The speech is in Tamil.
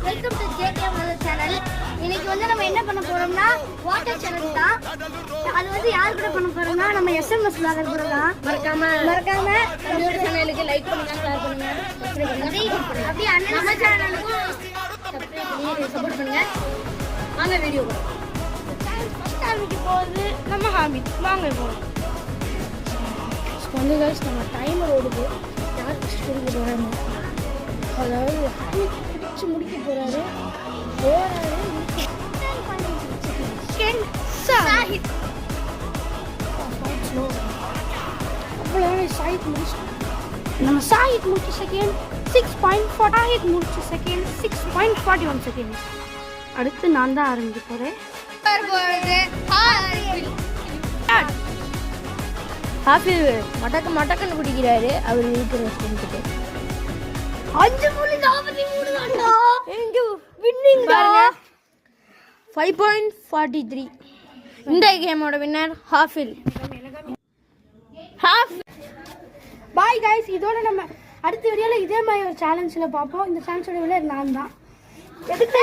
Welcome to JK channel. இன்னைக்கு வந்து நம்ம என்ன பண்ண போறோம்னா வாட்டர் சேலஞ்ச் தான். அது வந்து யார் கூட பண்ண போறோம்னா நம்ம SMS vlogger கூட தான். மறக்காம நம்மளோட சேனலுக்கு லைக் பண்ணுங்க, ஷேர் பண்ணுங்க, சப்ஸ்கிரைப் பண்ணுங்க. அப்படியே நம்ம சேனலுக்கும் சப்ஸ்கிரைப் பண்ணி சப்போர்ட் பண்ணுங்க. வாங்க வீடியோ போலாம். ஃபர்ஸ்ட் ஆரம்பிக்க போறது நம்ம ஹாபிட். வாங்க போலாம். வந்து गाइस நம்ம டைமர் ஓடுது. யார் ஃபர்ஸ்ட் குடிக்க போறாங்க? அதாவது குடிச்சு முடிக்க போறாரு. சாஹித் சாஹித் முடிச்சு நம்ம சாஹித் முடிச்ச செகண்ட் 6.40 முடிச்ச செகண்ட் 6.41 செகண்ட். அடுத்து நான் தான் ஆரம்பிக்க போறேன். ஹாஃபில் மட்டக்கன்னு குடிக்கிறாரு. அவர் இருக்கிற ஸ்டென்த்துக்கு 5.43 தான்டா. வின்னிங் பாருங்க 5.43. இந்த கேமோட வின்னர் ஹாஃபில். பாய் गाइस, இதோட நம்ம அடுத்த வீடியோல இதே மாதிரி ஒரு சேலஞ்சில் பார்ப்போம். இந்த சேலஞ்சோட வின்னர் நான் தான். எதுக்கு